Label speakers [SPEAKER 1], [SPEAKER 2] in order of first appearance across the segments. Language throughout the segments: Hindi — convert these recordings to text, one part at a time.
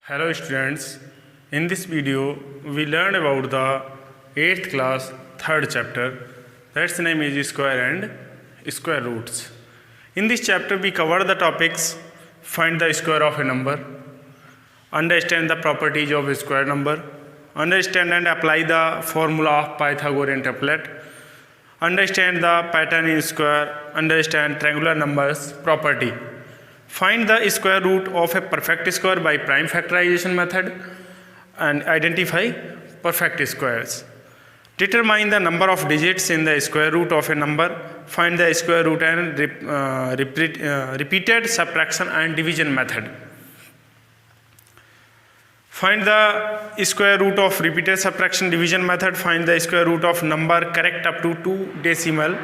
[SPEAKER 1] Hello students, in this video we learn about the 8th class 3rd chapter, that's name is square and square roots. In this chapter we cover the topics: find the square of a number, understand the properties of a square number, understand and apply the formula of Pythagorean triplet, understand the pattern in square, understand triangular numbers property. Find the square root of a perfect square by prime factorization method and identify perfect squares. Determine the number of digits in the square root of a number. Find the square root and repeated subtraction and division method. Find the square root of repeated subtraction division method. Find the square root of number correct up to 2 decimal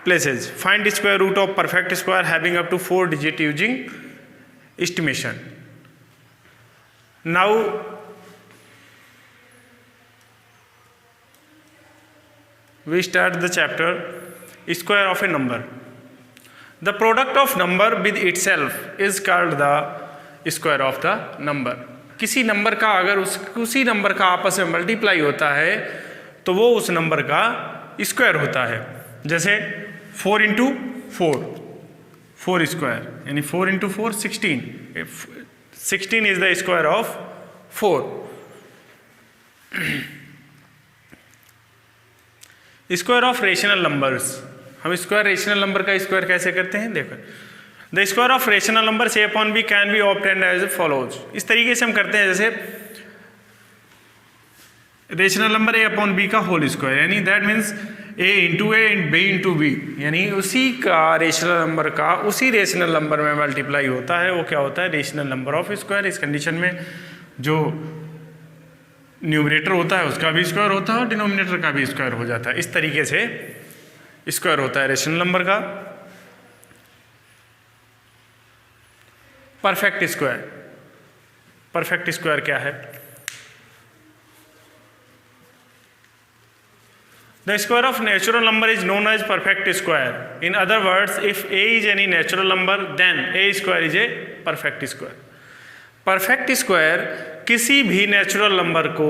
[SPEAKER 1] places. Find the square root of perfect square having up to 4 digits using estimation. Now we start the chapter square of a number. The product of number with itself is called the square of the number. किसी नंबर का अगर उसी नंबर का आपस में मल्टीप्लाई होता है तो वो उस नंबर का स्क्वायर होता है. जैसे 4 इंटू 4 स्क्वायर यानी 4 into 4 16 is the square of 4. Square of rational numbers. हम स्क्वायर रेशनल नंबर का स्क्वायर कैसे करते हैं देखो. The square of rational number a upon b can be obtained as follows. इस तरीके से हम करते हैं जैसे rational number a upon b का होल स्क्वायर यानी that means a into a b into b यानी उसी का रेशनल नंबर का उसी रेशनल नंबर में मल्टीप्लाई होता है वो क्या होता है रेशनल नंबर ऑफ स्क्वायर. इस कंडीशन में जो न्यूमरेटर होता है उसका भी स्क्वायर होता है और डिनोमिनेटर का भी स्क्वायर हो जाता है. इस तरीके से स्क्वायर होता है रेशनल नंबर का. Perfect square. परफेक्ट स्क्वायर क्या है? The square of natural number is known as perfect square. In other words, if a is any natural number, then a square is a perfect square. Perfect square किसी भी नेचुरल नंबर को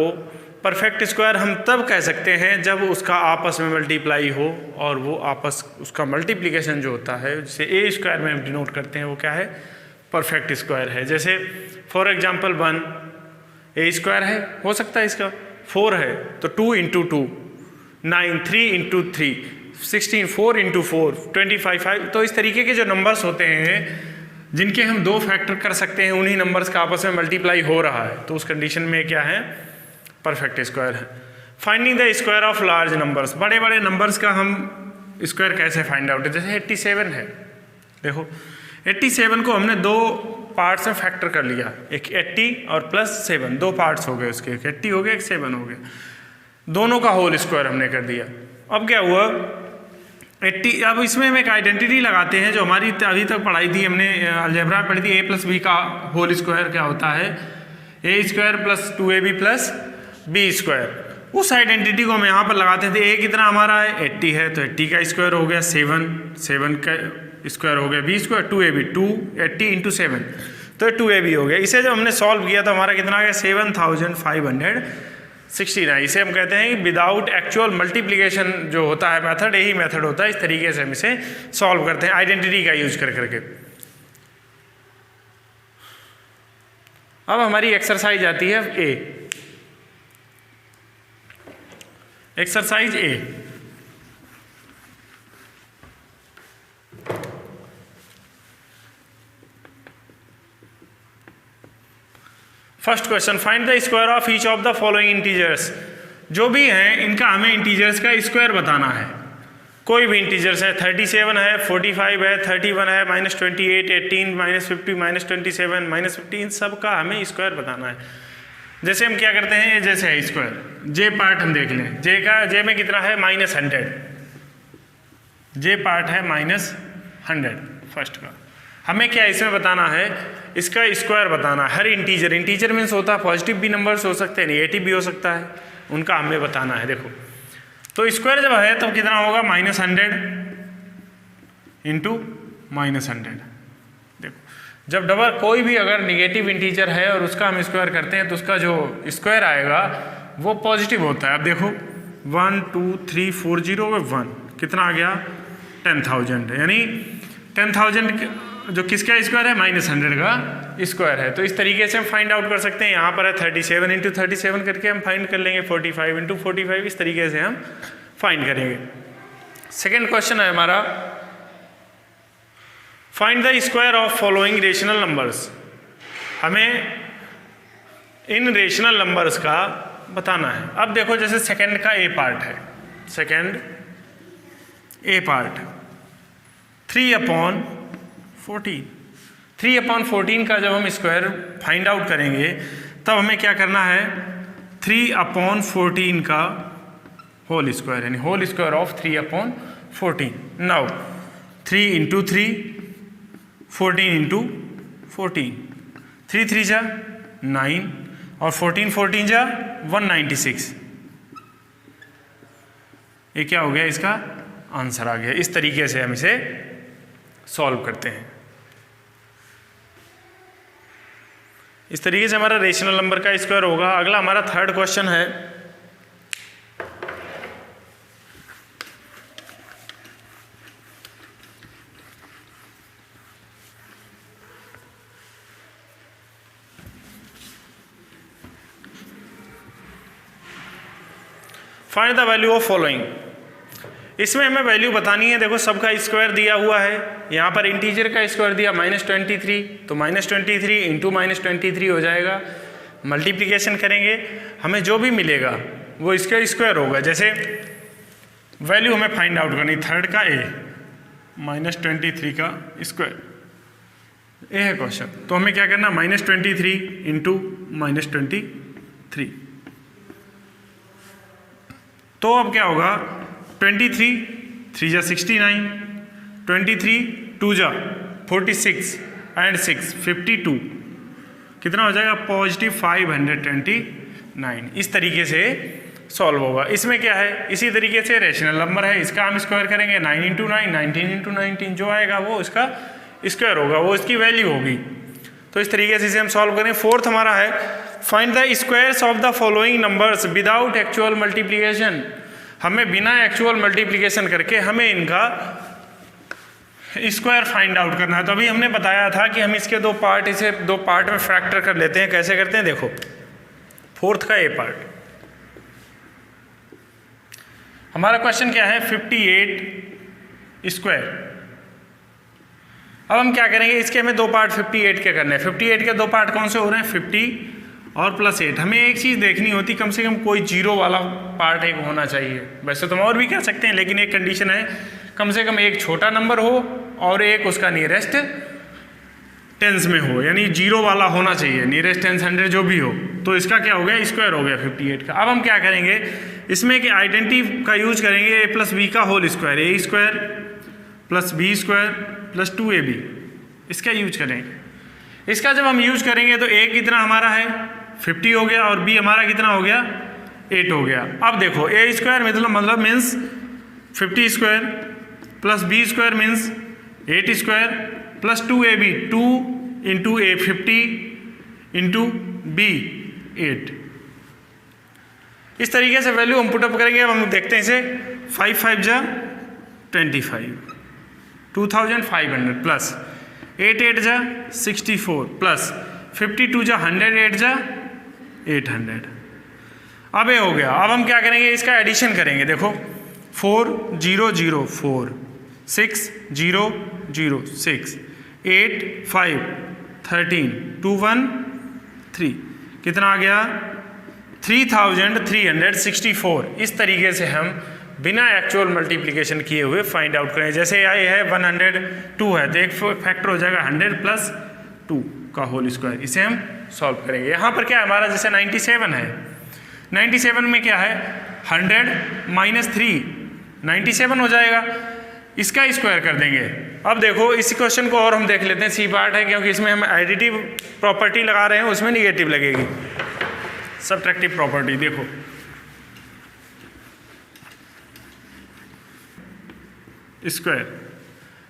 [SPEAKER 1] परफेक्ट स्क्वायर हम तब कह सकते हैं जब उसका आपस में मल्टीप्लाई हो और वो आपस उसका मल्टीप्लिकेशन जो होता है जिसे ए स्क्वायर में हम डिनोट करते हैं वो क्या है परफेक्ट स्क्वायर है. जैसे फॉर एग्जांपल 1 ए स्क्वायर है हो सकता है इसका. 4 है तो 2 इंटू 2 9 3 इंटू 3 16 4 इंटू 4 25 5. तो इस तरीके के जो नंबर्स होते हैं जिनके हम 2 फैक्टर कर सकते हैं उन्हीं नंबर्स का आपस में मल्टीप्लाई हो रहा है तो उस कंडीशन में क्या है परफेक्ट स्क्वायर है. Finding the square of large numbers. बड़े बड़े नंबर्स का हम स्क्वायर कैसे फाइंड आउट. जैसे 87 है. देखो 87 को हमने 2 पार्ट्स में फैक्टर कर लिया. एक 80 और प्लस 7 2 पार्ट्स हो गए उसके. एक 80 हो गया एक 7 हो गया. दोनों का होल स्क्वायर हमने कर दिया. अब क्या हुआ 80. अब इसमें हम एक आइडेंटिटी लगाते हैं जो हमारी अभी तक पढ़ाई थी हमने अलजेब्रा पढ़ी थी. a प्लस बी का होल स्क्वायर क्या होता है a square plus 2ab plus b square. उस आइडेंटिटी को हम यहाँ पर लगाते थे. a कितना हमारा है 80 है तो 80 का स्क्वायर हो गया 7 का स्क्वायर हो गया बी स्क्वायर 2ab 280 इंटू 7 तो 2ab हो गया. इसे जब हमने सॉल्व किया तो हमारा कितना आ गया 7569. इसे हम कहते हैं विदाउट एक्चुअल मल्टीप्लिकेशन जो होता है मेथड यही मेथड होता है. इस तरीके से हम इसे सॉल्व करते हैं आइडेंटिटी का यूज कर करके. अब हमारी एक्सरसाइज आती है A. Exercise A. First question find the square of each of the following integers. जो भी हैं इनका हमें इंटीजर्स का स्क्वायर बताना है. कोई भी इंटीजर्स है 37 है 45 है 31 है -28 18 -50 -27 -15 सब का हमें स्क्वायर बताना है. जैसे हम क्या करते हैं जैसे है स्क्वायर जे पार्ट हम देख लें. जे में कितना है -100. जे पार्ट है -100 फर्स्ट का. हमें क्या इसमें बताना है इसका स्क्वायर बताना है. हर इंटीजर मीन्स होता है पॉजिटिव भी नंबर्स हो सकते हैं नेगेटिव भी हो सकता है उनका हमें बताना है. देखो तो स्क्वायर जब है तो कितना होगा -100 इंटू -100. देखो जब डबल कोई भी अगर निगेटिव इंटीजर है और उसका हम स्क्वायर करते हैं तो उसका जो स्क्वायर आएगा वो पॉजिटिव होता है। अब देखो 1 2 3 4 0 1 कितना आ गया 10,000, यानी 10,000 जो किसका स्क्वायर है -100 का स्क्वायर है। तो इस तरीके से हम फाइंड आउट कर सकते हैं। यहाँ पर है 37 × 37 करके हम फाइंड कर लेंगे, 45 × 45 इस तरीके से हम फाइंड करेंगे। सेकेंड क्वेश्चन है हमारा, find the square of following rational numbers. हमें इन रेशनल नंबर्स का बताना है। अब देखो जैसे सेकेंड का ए पार्ट है, सेकेंड ए पार्ट 3/14, 3/14 का जब हम स्क्वायर फाइंड आउट करेंगे तब हमें क्या करना है 3/14 का होल स्क्वायर, यानी होल स्क्वायर ऑफ 3/14। नाउ 3 × 3 14 × 14, 3 3 जा 9 और 14 14 जा 196। ये क्या हो गया, इसका आंसर आ गया। इस तरीके से हम इसे सॉल्व करते हैं। इस तरीके से हमारा रेशनल नंबर का स्क्वायर होगा। अगला हमारा थर्ड क्वेश्चन है, find the value of following. इसमें हमें वैल्यू बतानी है। देखो सबका स्क्वायर दिया हुआ है, यहाँ पर इंटीजर का स्क्वायर दिया -23, तो -23 इंटू -23 हो जाएगा। मल्टीप्लिकेशन करेंगे, हमें जो भी मिलेगा वो इसका स्क्वायर होगा। जैसे वैल्यू हमें फाइंड आउट करनी, थर्ड का ए -23 का स्क्वायर, ये है क्वेश्चन। तो हमें क्या करना, -23 इंटू -23। तो अब क्या होगा 23 3 जा 69, 23 2 जा 46 एंड 6 52, कितना हो जाएगा +529। इस तरीके से सॉल्व होगा। इसमें क्या है, इसी तरीके से रेशनल नंबर है, इसका हम स्क्वायर करेंगे 9 × 9 19 × 19, जो आएगा वो इसका स्क्वायर होगा, वो इसकी वैल्यू होगी। तो इस तरीके से इसे हम सॉल्व करें। फोर्थ हमारा है, find the squares of the following numbers without actual multiplication. हमें बिना एक्चुअल मल्टीप्लिकेशन करके हमें इनका स्क्वायर फाइंड आउट करना है। तो अभी हमने बताया था कि हम इसके दो पार्ट, इसे दो पार्ट में फ्रैक्टर कर लेते हैं। कैसे करते हैं देखो, फोर्थ का ए पार्ट, हमारा क्वेश्चन क्या है 58 स्क्वायर। अब हम क्या करेंगे, इसके हमें दो पार्ट 58 के करने हैं। 58 के दो पार्ट कौन से हो रहे हैं, 50 और +8। हमें एक चीज़ देखनी होती, कम से कम कोई जीरो वाला पार्ट एक होना चाहिए। वैसे तो हम और भी कर सकते हैं, लेकिन एक कंडीशन है, कम से कम एक छोटा नंबर हो और एक उसका नियरेस्ट टेंस में हो, यानी जीरो वाला होना चाहिए, नियरेस्ट टेंस 100 जो भी हो। तो इसका क्या हो गया, स्क्वायर हो गया 58 का। अब हम क्या करेंगे, इसमें कि आइडेंटिटी का यूज करेंगे, a + b का whole square, a² + b² + 2ab, इसका यूज करेंगे। इसका जब हम यूज करेंगे तो a कितना हमारा है 50 हो गया और b हमारा कितना हो गया 8 हो गया। अब देखो a² मतलब means 50² + b² means 8² + 2ab, 2 × a 50 × b 8। इस तरीके से वैल्यू हम पुटअप करेंगे। अब हम देखते हैं इसे, 5 5 जा 25, 2500 प्लस 8 8 जा 64 प्लस 52 जा 100, 8 जा 800। अब ये हो गया। अब हम क्या करेंगे, इसका एडिशन करेंगे। देखो 4 0 0 4, 6 0 0 6, 8 5 13, 2 1 3, कितना आ गया 3364। इस तरीके से हम बिना एक्चुअल मल्टीप्लिकेशन किए हुए फाइंड आउट करें। जैसे ये है 102 है, तो एक फैक्टर हो जाएगा 100 + 2 का होल स्क्वायर। इसे हम सॉल्व करेंगे। यहाँ पर क्या है हमारा, जैसे 97 है, 97 में क्या है 100 - 3 97 हो जाएगा, इसका स्क्वायर कर देंगे। अब देखो इस क्वेश्चन को और हम देख लेते हैं, सी पार्ट है, क्योंकि इसमें हम एडिटिव प्रॉपर्टी लगा रहे हैं, उसमें निगेटिव लगेगी, सब्ट्रैक्टिव प्रॉपर्टी। देखो स्क्वायर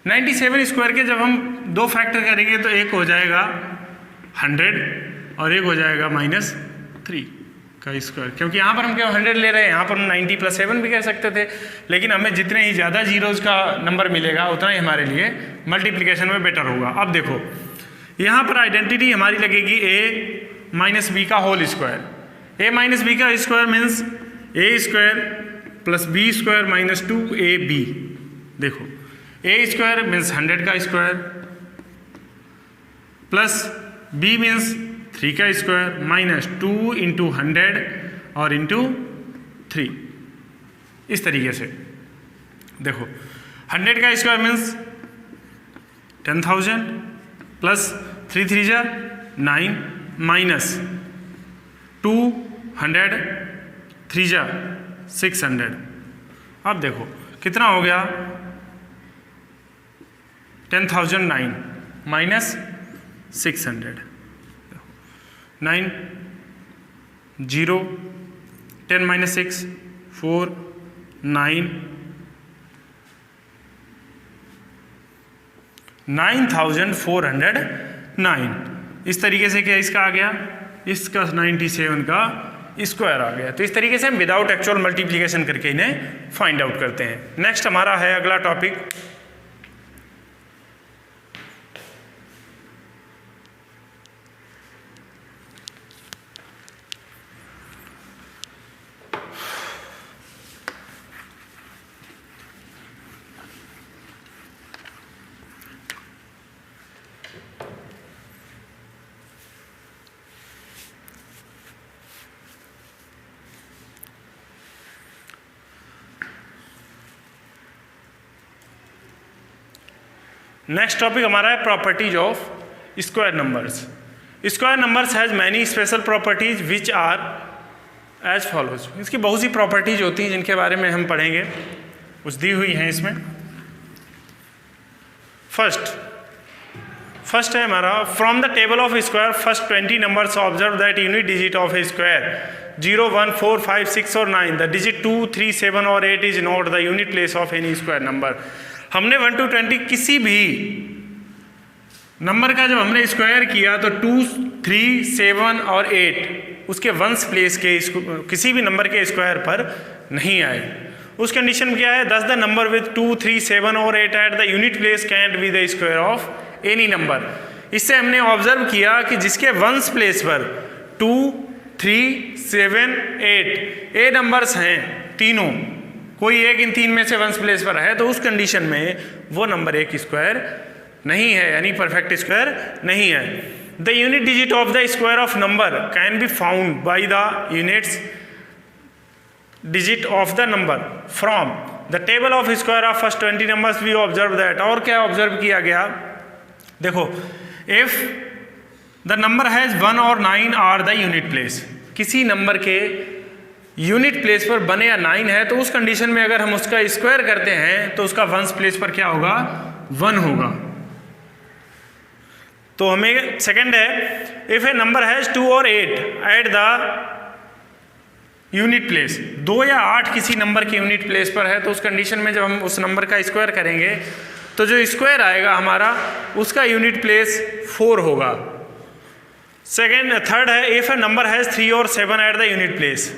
[SPEAKER 1] 97 स्क्वायर के जब हम दो फैक्टर करेंगे तो एक हो जाएगा 100 और एक हो जाएगा -3 का स्क्वायर, क्योंकि यहाँ पर हम क्या 100 ले रहे हैं, यहाँ पर हम 90 + 7 भी कह सकते थे, लेकिन हमें जितने ही ज़्यादा जीरोज़ का नंबर मिलेगा उतना ही हमारे लिए मल्टीप्लिकेशन में बेटर होगा। अब देखो यहाँ पर आइडेंटिटी हमारी लगेगी a - b का होल स्क्वायर। a - b का square means a² + b² - 2ab। देखो a² मीन्स 100 का स्क्वायर प्लस b मीन्स 3 का स्क्वायर -2 × 100 और × 3। इस तरीके से देखो 100 का स्क्वायर मीन्स 10,000 प्लस 3 3 जा 9 माइनस 200 3 जा 600। अब देखो कितना हो गया 10,009 माइनस 600, 9 0 10 - 6 4 9 9,409। इस तरीके से क्या इसका आ गया, इसका 97 का स्क्वायर आ गया। तो इस तरीके से हम विदाउट एक्चुअल मल्टीप्लिकेशन करके इन्हें फाइंड आउट करते हैं। नेक्स्ट हमारा है अगला टॉपिक नेक्स्ट टॉपिक हमारा है properties of square numbers. Square numbers has many special properties which are as follows. इसकी बहुत सी प्रॉपर्टीज होती हैं जिनके बारे में हम पढ़ेंगे, कुछ दी हुई हैं इसमें। फर्स्ट है हमारा from the table of square first 20 numbers observe that unit digit of A square 0 1 4 5 6 और 9 द डिजिट 2 3 7 और 8 is not the unit place of N E square number. हमने 1 to 20 किसी भी नंबर का जब हमने स्क्वायर किया तो 2 3 7 और 8 उसके वंस प्लेस के किसी भी नंबर के स्क्वायर पर नहीं आए। उस कंडीशन में क्या है, दस द नंबर विद 2 3 7 और 8 eight the unit place cantt be the square of any number. इससे हमने ऑब्जर्व किया कि जिसके वंस प्लेस पर 2 3 7 8 ए नंबर्स हैं तीनों, कोई एक इन तीन में से वंस प्लेस पर है, तो उस कंडीशन में वो नंबर एक स्क्वायर नहीं है, यानी परफेक्ट स्क्वायर नहीं है। The unit digit of the square of number can be found by the units digit of the number from the table of square of first 20 numbers we observe that. और क्या ऑब्जर्व किया गया, देखो इफ द नंबर हैज 1 और 9 आर द यूनिट प्लेस, किसी नंबर के यूनिट प्लेस पर बने या 9 है तो उस कंडीशन में अगर हम उसका स्क्वायर करते हैं तो उसका वंस प्लेस पर क्या होगा, 1 होगा। तो हमें सेकंड है इफ ए नंबर हैज 2 और 8 एट द यूनिट प्लेस, 2 या 8 किसी नंबर के यूनिट प्लेस पर है तो उस कंडीशन में जब हम उस नंबर का स्क्वायर करेंगे तो जो स्क्वायर आएगा हमारा उसका यूनिट प्लेस 4 होगा। थर्ड है इफ ए नंबर हैज 3 और 7 एट द यूनिट प्लेस,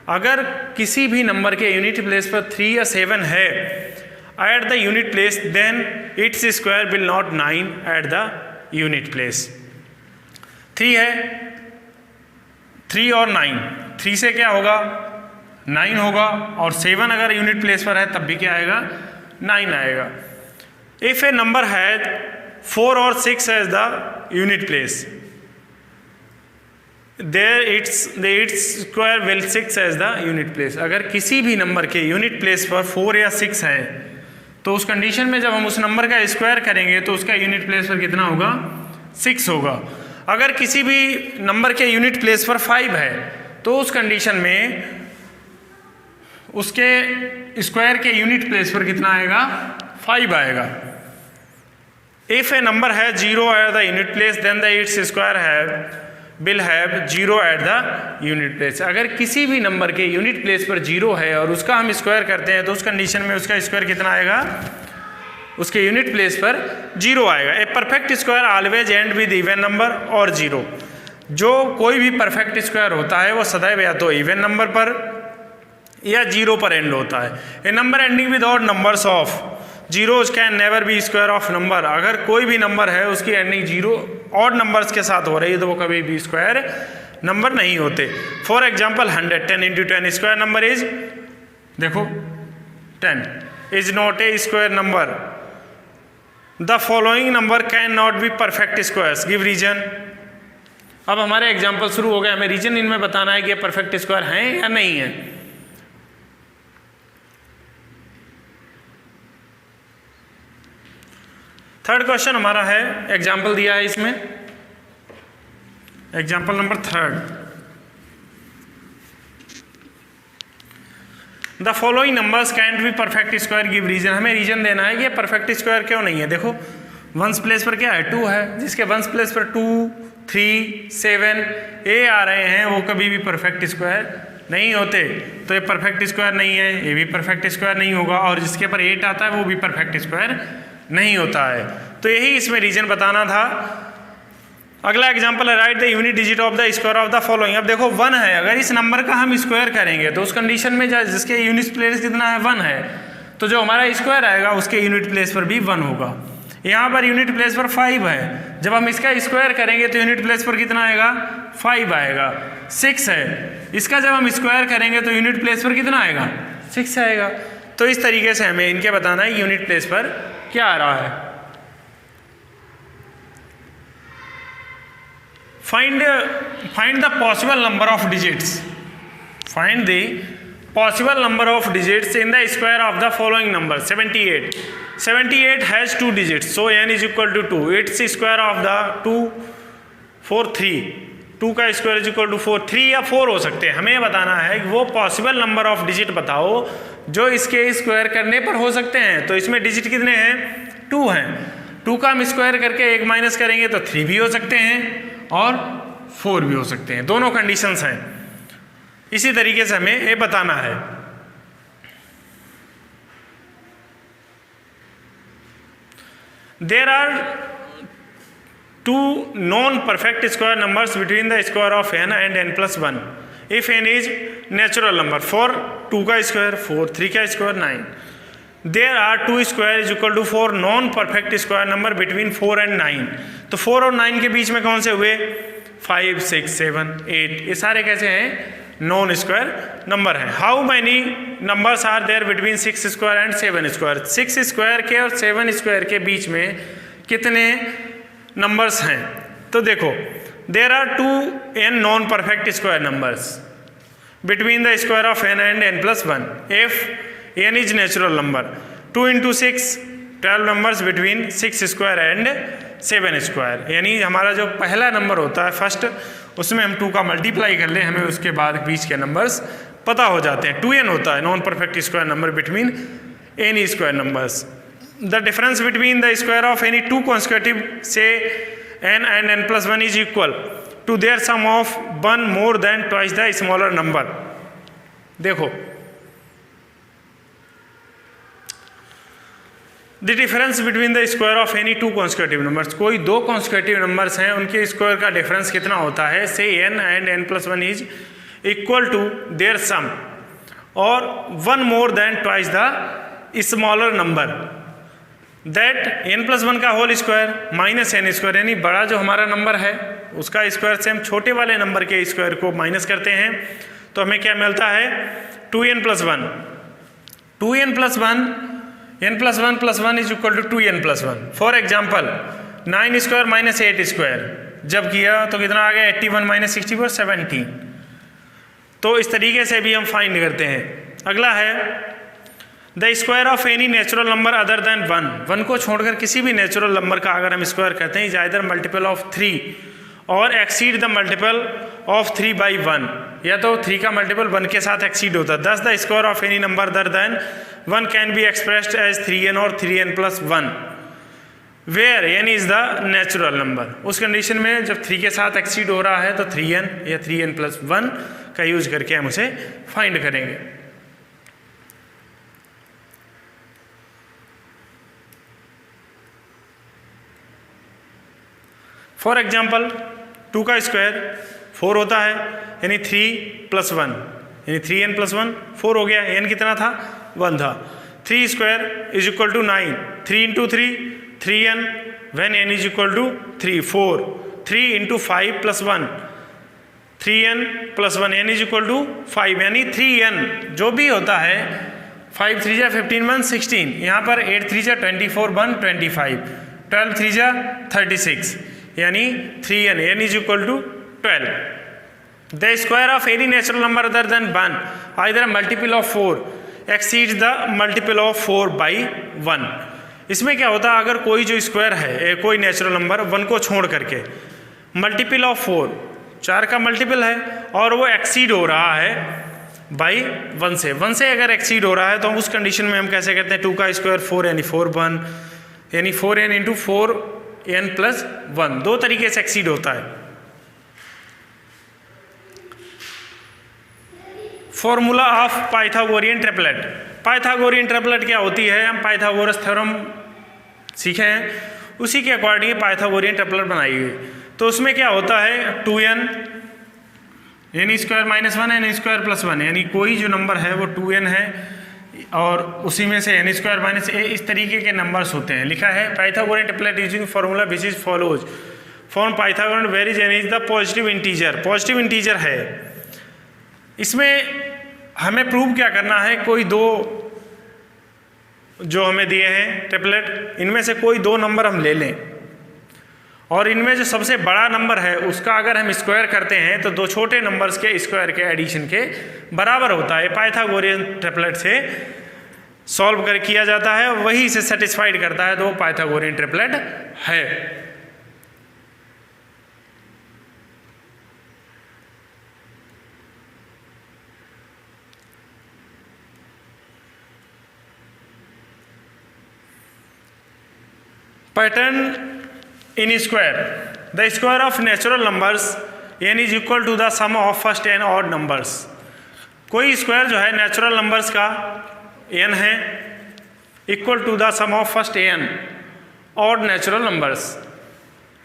[SPEAKER 1] अगर किसी भी नंबर के यूनिट प्लेस पर 3 या 7 है at the unit place then its square will not 9 at the unit place. 3 है, 3 और 9, 3 से क्या होगा 9 होगा, और 7 अगर यूनिट प्लेस पर है तब भी क्या आएगा 9 आएगा। इफ ए नंबर है 4 और 6 as the unit place there its square will 6 as the unit place. अगर किसी भी नंबर के यूनिट प्लेस पर 4 या 6 है तो उस कंडीशन में जब हम उस नंबर का स्क्वायर करेंगे तो उसका यूनिट प्लेस पर कितना होगा 6 होगा। अगर किसी भी नंबर के यूनिट प्लेस पर 5 है तो उस कंडीशन में उसके स्क्वायर के यूनिट प्लेस पर कितना आएगा 5 आएगा। इफ ए नंबर है 0 at the unit place then the its square will have 0 at the unit place. अगर किसी भी नंबर के यूनिट प्लेस पर 0 है और उसका हम स्क्वायर करते हैं तो उस कंडीशन में उसका स्क्वायर कितना आएगा उसके यूनिट प्लेस पर 0 आएगा। A perfect square always and with even number और 0। जो कोई भी परफेक्ट स्क्वायर होता है वो सदैव या तो इवन नंबर पर या 0 पर एंड होता है। A number ending with odd numbers of zeros can never be square of number. अगर कोई भी नंबर है उसकी एंडिंग 0 ऑड नंबर्स के साथ हो रही है तो वो कभी भी स्क्वायर नंबर नहीं होते। For example 100, 10 into 10 square number is, देखो 10 is not a square number. The following number can not be perfect squares, give reason. अब हमारे एग्जाम्पल शुरू हो गए, हमें रीजन इनमें बताना है कि ये परफेक्ट स्क्वायर हैं या नहीं है। थर्ड क्वेश्चन हमारा है, एग्जाम्पल दिया है इसमें, example number 3। The following numbers can't be perfect square, give reason. हमें रीजन देना है कि ये परफेक्ट स्क्वायर क्यों नहीं है। देखो वंस प्लेस पर क्या है, 2 है, जिसके वंस प्लेस पर 2, 3, 7 ए आ रहे हैं वो कभी भी परफेक्ट स्क्वायर नहीं होते। तो ये परफेक्ट स्क्वायर नहीं है, ये भी परफेक्ट स्क्वायर नहीं होगा, और जिसके पर 8 आता है वो भी परफेक्ट स्क्वायर नहीं होता है। तो यही इसमें रीजन बताना था। अगला एग्जांपल है, right the unit digit of the square of the following. अब देखो 1 है, अगर इस नंबर का हम स्क्वायर करेंगे तो उस कंडीशन में जिसके यूनिट प्लेस कितना है, 1 है, तो जो हमारा स्क्वायर आएगा उसके यूनिट प्लेस पर भी 1 होगा। यहाँ पर यूनिट प्लेस पर 5 है, जब हम इसका स्क्वायर करेंगे तो यूनिट प्लेस पर कितना आएगा, 5 आएगा। 6 है, इसका जब हम स्क्वायर करेंगे तो यूनिट प्लेस पर कितना आएगा, 6 आएगा। तो इस तरीके से हमें इनके बताना है यूनिट प्लेस पर क्या आ रहा है। Find the possible number of digits, find the possible number of digits in the square of the following number. 78 has 2 digits, so n is equal to 2। Its square of the 2, 4, 3। 2 का स्क्वायर इज इक्वल टू 4, 3 या 4 हो सकते हैं। हमें बताना है कि वो पॉसिबल नंबर ऑफ डिजिट बताओ जो इसके स्क्वायर करने पर हो सकते हैं। तो इसमें डिजिट कितने हैं, 2 हैं। 2 का हम स्क्वायर करके 1 माइनस करेंगे तो 3 भी हो सकते हैं और 4 भी हो सकते हैं, दोनों कंडीशंस हैं। इसी तरीके से हमें ये बताना है। There are 2 non perfect square numbers between the square of n and n+1 if n is natural number. 4 2 का स्क्वायर 4, 3 का square 9। There are 2 square is equal to 4 non perfect square number between 4 and 9। तो 4 और 9 के बीच में कौन से हुए, 5, 6, 7, 8, ये सारे कैसे हैं, नॉन स्क्वायर नंबर हैं। How many numbers are there between 6 square and 7 square. 6 square के और 7 स्क्वायर के बीच में कितने नंबर्स हैं। तो देखो there are 2n non perfect square numbers between the square of n and n+1 if n is natural number. 2 into 6 12 numbers between 6 square and 7 square. यानी हमारा जो पहला नंबर होता है फर्स्ट, उसमें हम 2 का मल्टीप्लाई कर लें, हमें उसके बाद बीच के नंबर्स पता हो जाते हैं। 2n होता है non perfect square number between N E square numbers. The difference between the square of any 2 consecutive से n and n+1 is equal to their sum of 1 more than twice the smaller number। देखो the difference between the square of any 2 consecutive numbers, कोई 2 कॉन्सेक्यूटिव नंबर्स हैं उनके स्क्वायर का डिफरेंस कितना होता है, से n and n+1 is equal to their sum और 1 more than twice the smaller number. That n+1 का whole square minus n square, यानी बड़ा जो हमारा नंबर है उसका स्क्वायर से हम छोटे वाले नंबर के स्क्वायर को माइनस करते हैं तो हमें क्या मिलता है, 2n+1। 2n+1 n+1 is equal to 2n+1। For example 9 square minus 8 square जब किया तो कितना आ गया, 81 माइनस 64 17। तो इस तरीके से भी हम फाइंड करते हैं। अगला है the square of any natural number other than 1 को छोड़कर किसी भी नेचुरल नंबर का अगर हम स्क्वायर करते हैं इज आइदर मल्टीपल ऑफ 3 और exceed the multiple of 3 by 1, या तो 3 का मल्टीपल 1 के साथ एक्सीड होता है। Thus the square of any number other than 1 can be expressed as 3n और 3n+1 where n is the natural number. उस कंडीशन में जब 3 के साथ एक्सीड हो रहा है तो 3n या 3n+1 का यूज करके हम उसे फाइंड करेंगे। फॉर एग्जाम्पल 2 का स्क्वायर 4 होता है, यानी 3 + 1 यानी 3n + 1 4 हो गया। n कितना था? 1 था। 3 square = 9, 3 × 3 3n, when n = 3 4, 3 × 5 + 1 3n + 1 n = 5, यानी 3n जो भी होता है 5 3 जा 15 1 16, यहाँ पर 8 3 जा 24 1 25, 12 3 जा 36, यानी 3n n = 12। The square of any natural number other than 1, either a multiple of 4, exceeds the multiple of 4 by 1। इसमें क्या होता है, अगर कोई जो स्क्वायर है कोई नेचुरल नंबर 1 को छोड़ करके मल्टीपल ऑफ 4 4 का मल्टीपल है और वो एक्सीड हो रहा है बाई 1 से, 1 से अगर एक्सीड हो रहा है तो उस कंडीशन में हम कैसे कहते हैं 2 का स्क्वायर 4 यानी 4 1, यानी 4n × 4n + 1, दो तरीके से एक्सीड होता है। Formula of Pythagorean triplet. Pythagorean triplet क्या होती है, हम पाइथागोरस थ्योरम सीखे हैं, उसी के अकॉर्डिंग पाइथागोरियन ट्रिपलेट बनाई गई। तो उसमें क्या होता है 2n n² - 1 n² + 1, यानी कोई जो नंबर है वो 2n है और उसी में से n² - a, इस तरीके के नंबर्स होते हैं। लिखा है Pythagorean triplet using formula which is follows form Pythagorean where is n is the positive integer. Positive integer है, इसमें हमें प्रूव क्या करना है, कोई दो जो हमें दिए हैं ट्रिपलेट, इनमें से कोई दो नंबर हम ले लें और इनमें जो सबसे बड़ा नंबर है उसका अगर हम स्क्वायर करते हैं तो दो छोटे नंबर्स के स्क्वायर के एडिशन के बराबर होता है। पाइथागोरियन ट्रिपलेट से सॉल्व कर किया जाता है और वही इसे सेटिस्फाइड करता है, तो वो पाइथागोरियन ट्रिपलेट है। Pattern in square. The square of natural numbers n is equal to the sum of first n odd numbers. कोई स्क्वायर जो है नेचुरल नंबर्स का n है equal to the sum of first n odd natural numbers.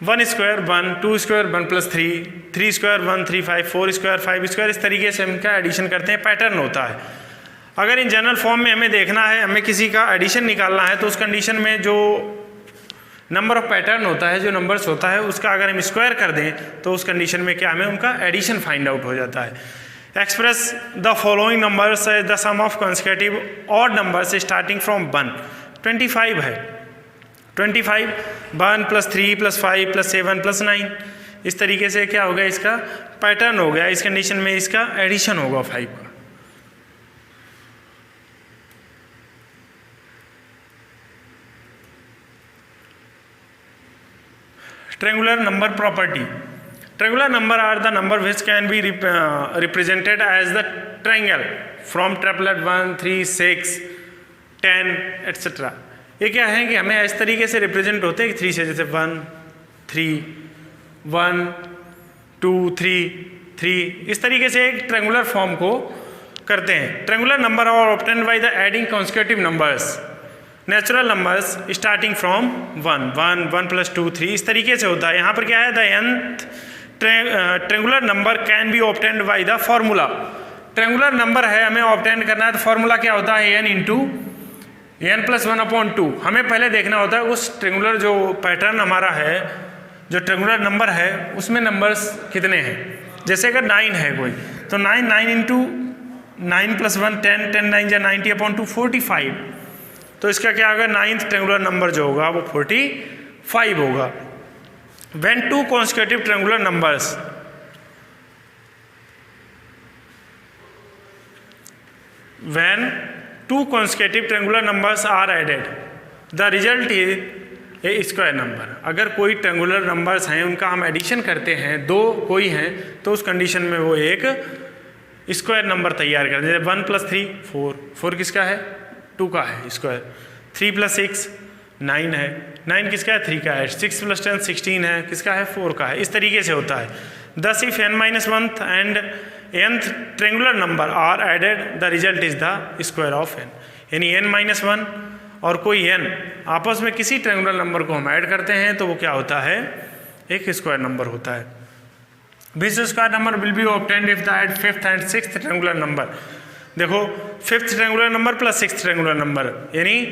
[SPEAKER 1] 1 square 1, 2 square 1 + 3, 3 square 1 3 5, 4 square 5 square, इस तरीके से हम इनका एडिशन करते हैं, पैटर्न होता है। अगर इन जनरल फॉर्म में हमें देखना है, हमें किसी का एडिशन निकालना है, तो उस कंडीशन में जो नंबर ऑफ पैटर्न होता है, जो नंबर्स होता है, उसका अगर हम स्क्वायर कर दें तो उस कंडीशन में क्या हमें उनका एडिशन फाइंड आउट हो जाता है। Express the following numbers the sum of consecutive odd numbers starting from 1। 25 है, 25 1 + 3 + 5 + 7 + 9, इस तरीके से क्या हो गया, इसका पैटर्न हो गया। इस कंडीशन में इसका एडिशन होगा 5 का। Triangular number property. Triangular number are the number which can be represented as the triangle from triplet 1 3 6 10 etc. ये क्या है कि हमें इस तरीके से रिप्रेजेंट होते हैं 3 से, जैसे 1 3 1 2 3 3, इस तरीके से एक ट्रायंगुलर फॉर्म को करते हैं। Triangular number are obtained by the adding consecutive numbers natural numbers starting from 1 1 1 + 2 3, इस तरीके से होता है। यहाँ पर क्या है, the nth triangular number can be obtained by the formula. Triangular number है, हमें ऑब्टेन करना है, तो फॉर्मूला क्या होता है, n × n + 1/2। हमें पहले देखना होता है उस ट्रायंगुलर जो पैटर्न हमारा है, जो ट्रायंगुलर नंबर है, उसमें नंबर्स कितने हैं। जैसे अगर 9 है कोई, तो 9 × 9 + 1 10 10 9 = 90/2 45, तो इसका क्या होगा, 9th ट्रायंगुलर नंबर जो होगा वो 45 होगा। When 2 consecutive triangular numbers when 2 consecutive triangular numbers are added the result is a square number. अगर कोई ट्रायंगुलर नंबर्स हैं, उनका हम एडिशन करते हैं, दो कोई हैं, तो उस कंडीशन में वो एक स्क्वायर नंबर तैयार करते हैं। 1 + 3 4, 4 किसका है, 2 का है स्क्वायर। 3 + 6 9 है, 9 किसका है, 3 का है। 6 + 10 16 है, किसका है, 4 का है। इस तरीके से होता है। Thus if n - 1th and nth triangular number are added the result is the square of n। यानी n - 1 और कोई n आपस में किसी ट्रायंगुलर नंबर को हम ऐड करते हैं तो वो क्या होता है, एक स्क्वायर नंबर होता है। Which square number will be obtained if the add fifth and sixth triangular number. देखो fifth triangular number plus sixth triangular number, यानी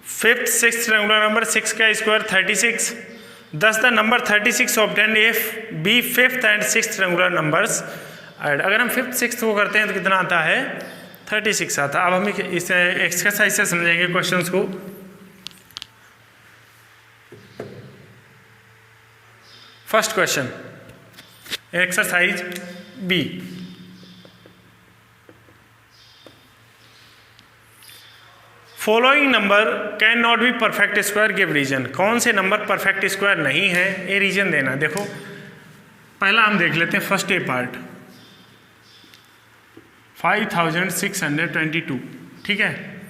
[SPEAKER 1] फिफ्थ सिक्स्थ ट्रायंगुलर नंबर 6 का square 36। Thus the number 36 obtained if be fifth and sixth triangular numbers add. अगर हम फिफ्थ सिक्स्थ को करते हैं तो कितना आता है? 36 आता है। अब हम इस एक्सरसाइज से समझेंगे क्वेश्चंस को। First question, exercise B. Following number can not be perfect square, give reason. कौन से नंबर परफेक्ट स्क्वायर नहीं है, ये रीजन देना। देखो पहला हम देख लेते हैं फर्स्ट ए पार्ट, 5622, ठीक है।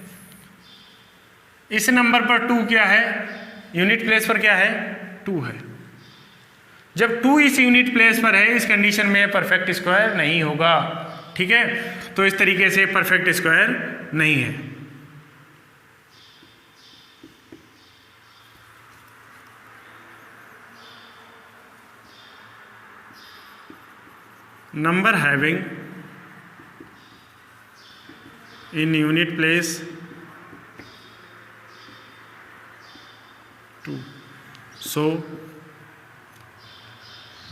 [SPEAKER 1] इस नंबर पर 2 क्या है? यूनिट प्लेस पर क्या है? 2 है। जब 2 इस यूनिट प्लेस पर है, इस कंडीशन में परफेक्ट स्क्वायर नहीं होगा, ठीक है। तो इस तरीके से परफेक्ट स्क्वायर नहीं है। Number having in unit place 2, so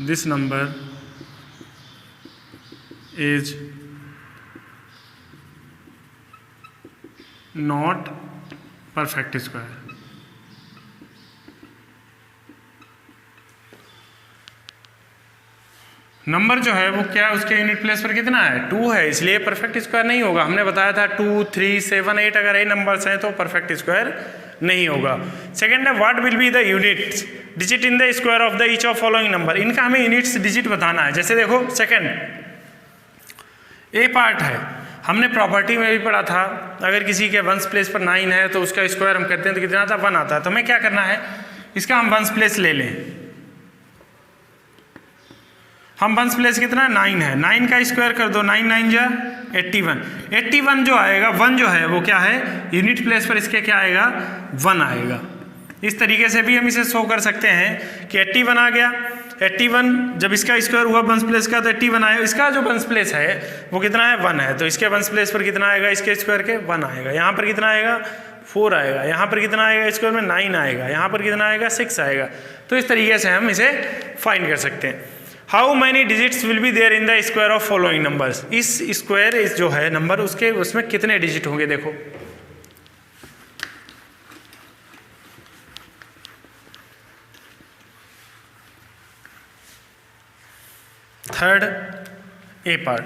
[SPEAKER 1] this number is not perfect square। Number जो है वो क्या, उसके यूनिट प्लेस पर कितना है? 2 है, इसलिए परफेक्ट स्क्वायर नहीं होगा। हमने बताया था 2, 3, 7, 8 अगर ये नंबर्स हैं तो परफेक्ट स्क्वायर नहीं होगा। सेकंड है, what will be the units digit in the square of the each of following number. इनका हमें यूनिट्स डिजिट बताना है। जैसे देखो सेकंड ए पार्ट है, हमने प्रॉपर्टी में भी पढ़ा था, अगर किसी के वंस प्लेस पर 9 है तो उसका स्क्वायर हम करते हैं तो कितना आता है? 1 आता है। तो हमें क्या करना है, इसका हम वंस प्लेस ले लें। हम वंस प्लेस कितना 9 है, 9 का स्क्वायर कर दो, 9 9 जा 81। 81 जो आएगा, 1 जो है वो क्या है? यूनिट प्लेस पर इसके क्या आएगा? 1 आएगा। इस तरीके से भी हम इसे शो कर सकते हैं कि 81 आ गया। 81 जब इसका स्क्वायर हुआ वंस प्लेस का तो 81 आएगा। इसका जो वंस प्लेस है वो कितना है? 1 है। तो इसके वंस प्लेस पर कितना आएगा? इसके स्क्वायर के 1 आएगा। यहाँ पर कितना आएगा? 4 आएगा। यहाँ पर कितना आएगा? स्क्वायर में 9 आएगा। यहाँ पर कितना आएगा? 6 आएगा। तो इस तरीके से हम इसे फाइंड कर सकते हैं। How many digits will be there in the square of following numbers. इस स्क्वायर इस जो है नंबर उसके उसमें कितने डिजिट होंगे? देखो थर्ड ए पार्ट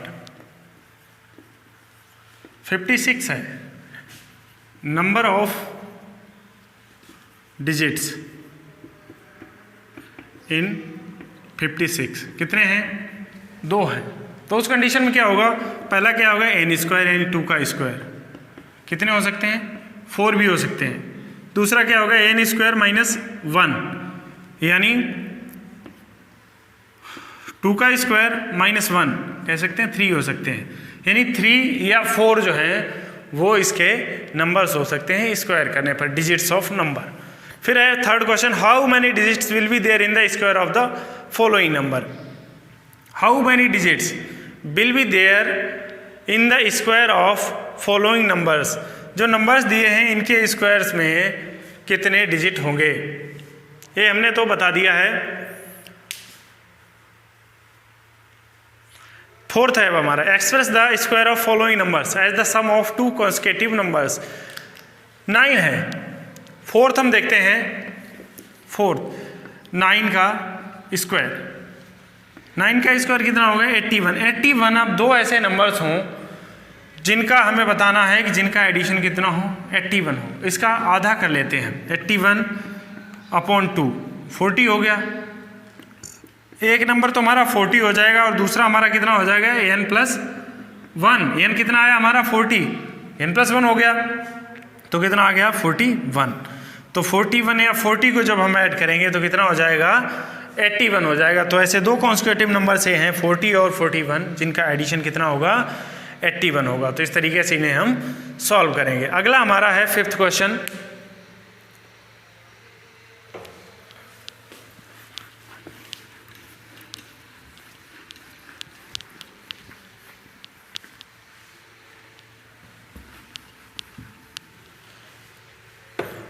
[SPEAKER 1] 56 है, नंबर ऑफ डिजिट्स इन 56 कितने हैं? 2 हैं। तो उस कंडीशन में क्या होगा? पहला क्या होगा? n स्क्वायर यानी 2 का स्क्वायर। कितने हो सकते हैं? 4 भी हो सकते हैं। दूसरा क्या होगा? n स्क्वायर माइनस 1 यानी 2 का स्क्वायर माइनस 1 कह सकते हैं, 3 हो सकते हैं। यानी 3 या 4 जो है वो इसके नंबर्स हो सकते हैं स्क्वायर करने पर, डिजिट्स ऑफ नंबर। फिर है third question, how many digits will be there in the square of the following number. How many digits will be there in the square of following numbers. जो नंबर्स दिए हैं इनके स्क्वायर्स में कितने डिजिट होंगे, ये हमने तो बता दिया है। फोर्थ है अब हमारा, express the square of following numbers as the sum of 2 consecutive numbers. 9 है। फोर्थ हम देखते हैं, फोर्थ 9 का स्क्वायर, 9 का स्क्वायर कितना होगा? 81। 81 अब 2 ऐसे नंबर्स हों जिनका हमें बताना है कि जिनका एडिशन कितना हो? 81 हो। इसका आधा कर लेते हैं, 81/2 40 हो गया। एक नंबर तो हमारा 40 हो जाएगा और दूसरा हमारा कितना हो जाएगा? n+1। n कितना आया हमारा? 40, n+1 हो गया तो कितना आ गया? 41। तो 41 या 40 को जब हम ऐड करेंगे तो कितना हो जाएगा? 81 हो जाएगा। तो ऐसे 2 कॉन्सेक्यूटिव नंबर से हैं 40 और 41 जिनका एडिशन कितना होगा? 81 होगा। तो इस तरीके से इन्हें हम सॉल्व करेंगे। अगला हमारा है फिफ्थ क्वेश्चन,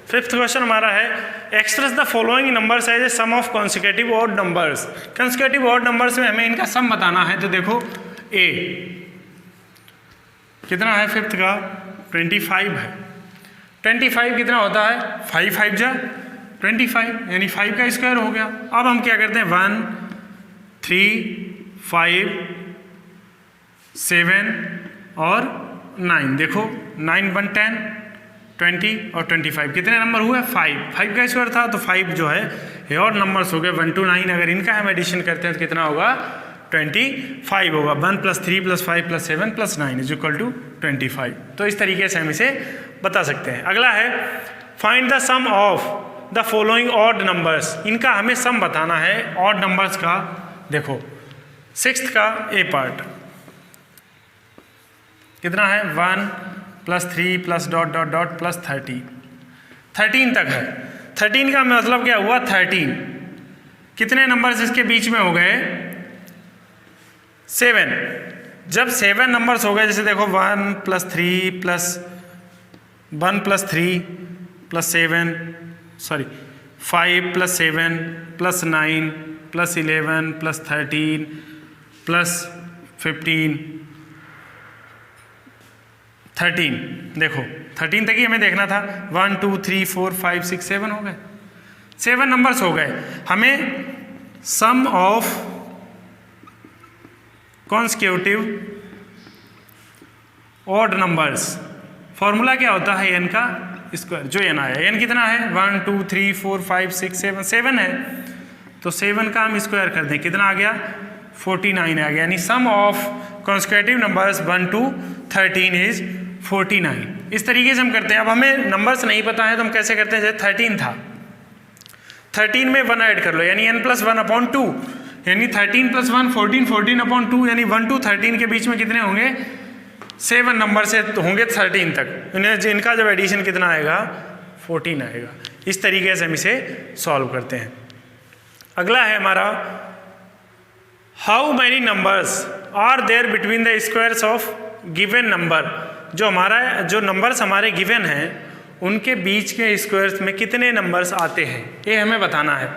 [SPEAKER 1] फिफ्थ क्वेश्चन हमारा है express the following numbers as a sum of consecutive odd numbers. Consecutive odd numbers में हमें इनका सम बताना है। तो देखो ए कितना है फिफ्थ का 25 है। 25 कितना होता है 5 5 जा 25 यानी 5 का स्क्वायर हो गया। अब हम क्या करते हैं 1 3 5 7 और 9। देखो 9 1 10 20 और 25 कितने नंबर हुए 5 का स्क्वायर था तो 5 जो है ये और नंबर्स हो गए 1 to 9। अगर इनका हम एडिशन करते हैं तो कितना होगा 25 होगा। 1 + 3 + 5 + 7 + 9 = 25। तो इस तरीके से हम इसे बता सकते हैं। अगला है find the sum of the following odd numbers. इनका हमें सम बताना है ऑड नंबर्स का। देखो सिक्स्थ का ए पार्ट कितना है 1 + 3 + ... + 13 तक है। 13 का मतलब क्या हुआ 13 कितने नंबर्स इसके बीच में हो गए 7। जब 7 नंबर्स हो गए जैसे देखो 1 + 3 + 1 + 3 + 7 सॉरी 5 + 7 + 9 + 11 + 13 + 15 13। देखो 13 तक ही हमें देखना था। 1 2 3 4 5 6 7 हो गए 7 नंबर्स हो गए। हमें sum of consecutive odd numbers formula क्या होता है एन का स्क्वायर। जो एन आया एन कितना है 1 2 3 4 5 6 7 7 है तो 7 का हम स्क्वायर कर दें कितना आ गया 49 आ गया। यानी sum of consecutive numbers 1 to 13 is 49। इस तरीके से हम करते हैं। अब हमें नंबर्स नहीं पता है तो हम कैसे करते हैं जैसे 13 था 13 में 1 ऐड कर लो यानी n + 1/2 यानी 13 + 1 14 14/2 यानी 1 to 13 के बीच में कितने होंगे 7 नंबर से होंगे 13 तक। इनका जब एडिशन कितना आएगा 14 आएगा। इस तरीके से हम इसे सॉल्व करते हैं। अगला है हमारा how many numbers are there between the squares of given number. जो नंबर्स हमारे गिवन हैं उनके बीच के स्क्वायर्स में कितने नंबर्स आते हैं ये हमें बताना है।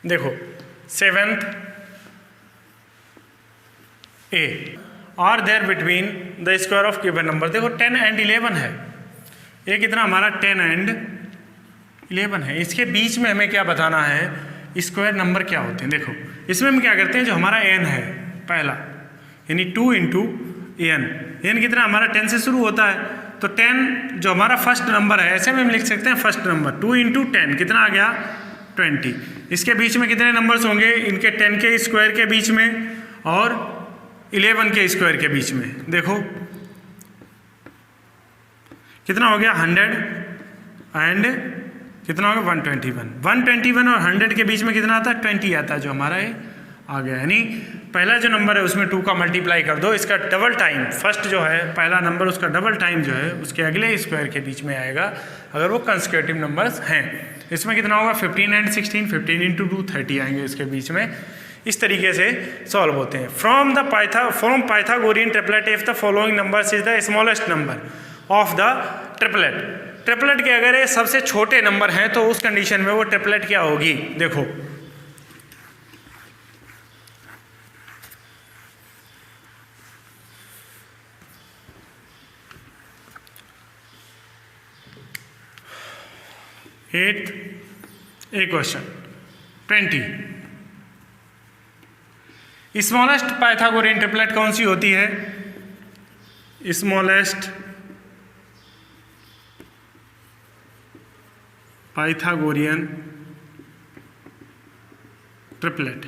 [SPEAKER 1] देखो 7th a are there between the square of given number. देखो 10 and 11 है। ये कितना हमारा 10 and 11 है। इसके बीच में हमें क्या बताना है स्क्वायर नंबर क्या होते हैं। देखो इसमें हम क्या करते हैं जो हमारा n है पहला यानी 2 × n कितना हमारा 10 से शुरू होता है तो 10 जो हमारा फर्स्ट नंबर है ऐसे में हम लिख सकते हैं फर्स्ट नंबर 2 × 10 कितना आ गया 20। इसके बीच में कितने नंबर्स होंगे इनके 10 के स्क्वायर के बीच में और 11 के स्क्वायर के बीच में। देखो कितना हो गया 100 एंड कितना हो गया 121 और 100 के बीच में कितना आता है 20 आता है जो हमारा ये आ गया। यानी पहला जो नंबर है उसमें 2 का मल्टीप्लाई कर दो इसका डबल टाइम फर्स्ट जो है पहला नंबर उसका डबल टाइम जो है उसके अगले स्क्वायर के बीच में आएगा अगर वो कंसेक्यूटिव नंबर्स हैं। इसमें कितना होगा 15 and 16 15 × 2 30 आएंगे इसके बीच में। इस तरीके से सॉल्व होते हैं। From Pythagorean triplet if the following numbers is the smallest number of the triplet के अगर ये सबसे छोटे नंबर हैं तो उस कंडीशन में वो ट्रिपलेट क्या होगी। देखो क्वेश्चन 20 स्मॉलेस्ट पाइथागोरियन ट्रिपलेट कौन सी होती है। स्मॉलेस्ट पाइथागोरियन ट्रिपलेट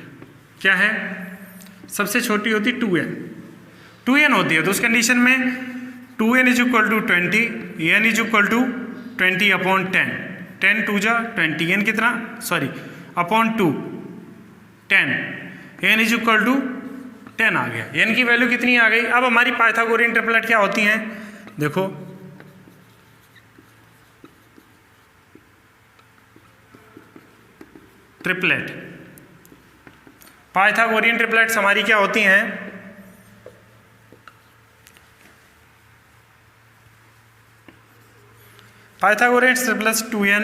[SPEAKER 1] क्या है सबसे छोटी होती 2n होती है। तो उस कंडीशन में 2n = 20 n = 20/10 10 2 जा 20 n कितना सॉरी अपॉन 2 10 n = 10 आ गया। n की वैल्यू कितनी आ गई। अब हमारी पाइथागोरियन ट्रिपलेट क्या होती हैं देखो ट्रिपलेट। पाइथागोरियन ट्रिपलेट्स हमारी क्या होती हैं? Pythagorean triplets 2n,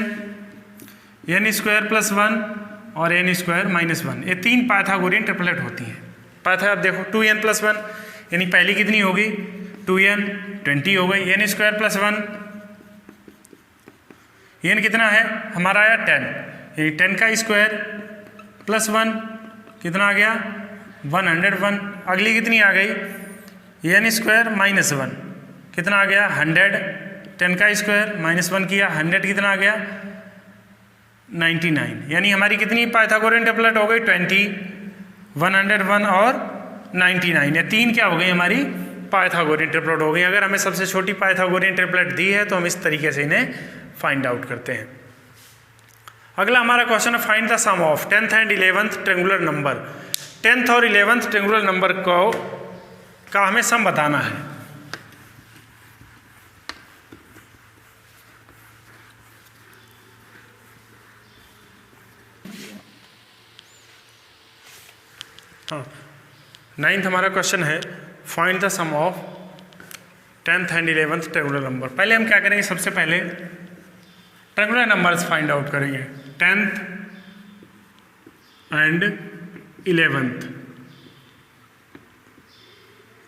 [SPEAKER 1] n square plus 1 और n स्क्वायर माइनस 1, ये 3 पाइथागोरियन ट्रिपलेट होती हैं। पाइथा अब देखो 2n प्लस 1 यानी पहली कितनी होगी? 2n 20 हो गई। n स्क्वायर प्लस 1, n कितना है हमारा आया 10, यानी 10 का स्क्वायर प्लस 1 कितना आ गया? 101। अगली कितनी आ गई? n स्क्वायर माइनस 1 कितना आ गया? 100। 10 का स्क्वायर माइनस 1 किया, 100 कितना आ गया? 99। यानी हमारी कितनी पाइथागोरियन ट्रिपलेट हो गई? 20, 101 और 99। ये 3 क्या हो गई हमारी? पाइथागोरियन ट्रिपलेट हो गई। अगर हमें सबसे छोटी पाइथागोरियन ट्रिपलेट दी है तो हम इस तरीके से इन्हें फाइंड आउट करते हैं। अगला हमारा क्वेश्चन है find the sum of 10th and 11th triangular number. 10th और 11th ट्रेंगुलर नंबर का हमें सम बताना है। हाँ, 9th हमारा क्वेश्चन है find the sum of 10th and 11th triangular number. पहले हम क्या करेंगे? सबसे पहले ट्रेंगुलर नंबर्स फाइंड आउट करेंगे। 10th and 11th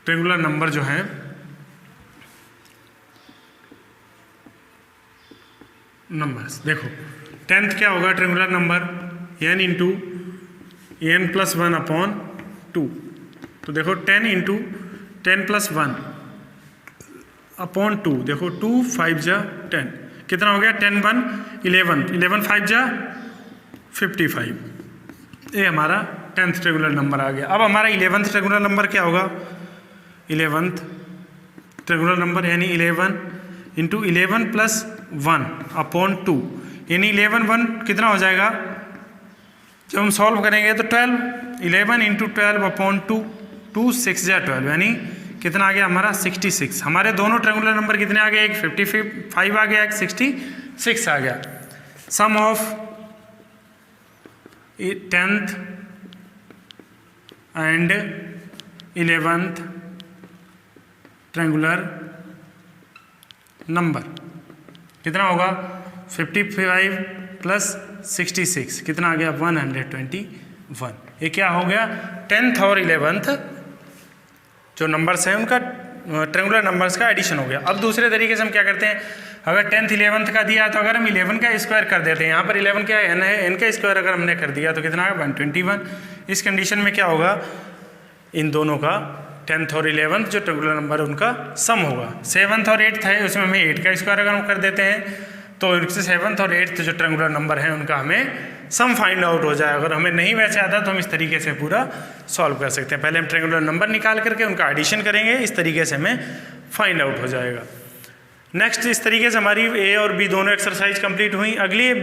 [SPEAKER 1] triangular number जो है नंबर्स देखो 10th क्या होगा triangular number? n into n plus 1 upon 2। तो देखो 10 इंटू 10 प्लस 1 अपॉन 2, देखो 2 5 जा 10 कितना हो गया? 10 1 11, 11 5 जा 55। ये हमारा 10th ट्रेंगुलर नंबर आ गया। अब हमारा 11th ट्रेंगुलर नंबर क्या होगा? 11th ट्रेंगुलर नंबर यानी 11 इंटू 11 प्लस 1 अपॉन 2, यानी 11 1 कितना हो जाएगा? जब हम सॉल्व करेंगे तो 12, 11 इंटू 12 अपॉन 2, 2 6 जा 12, यानी कितना आ गया हमारा? 66। हमारे दोनों ट्रेंगुलर नंबर कितने आ गए? एक 55 आ गया, एक 66 आ गया। Sum of 10th and 11th triangular number कितना होगा? 55 प्लस 66 कितना आ गया? 121। ये क्या हो गया? 10th और 11th जो नंबर्स हैं उनका ट्रेंगुलर नंबर्स का एडिशन हो गया। अब दूसरे तरीके से हम क्या करते हैं? अगर 10th 11th का दिया तो अगर हम 11 का स्क्वायर कर देते हैं, यहाँ पर 11 क्या n है, n का स्क्वायर अगर हमने कर दिया तो कितना आएगा? 121। इस कंडीशन में क्या होगा? इन दोनों का 10th और 11th जो ट्रेंगुलर नंबर है उनका सम होगा। 7th और 8th है, उसमें हमें 8 का स्क्वायर अगर हम कर देते हैं तो 7th और 8th जो ट्रेंगुलर नंबर है उनका हमें सम फाइंड आउट हो जाए। अगर हमें नहीं वैसे आता तो हम इस तरीके से पूरा सॉल्व कर सकते हैं। पहले हम ट्रेंगुलर नंबर निकाल करके उनका एडिशन करेंगे, इस तरीके से हमें फाइंड आउट हो जाएगा। नेक्स्ट इस तरीके से हमारी ए और बी दोनों एक्सरसाइज कंप्लीट हुई। अगली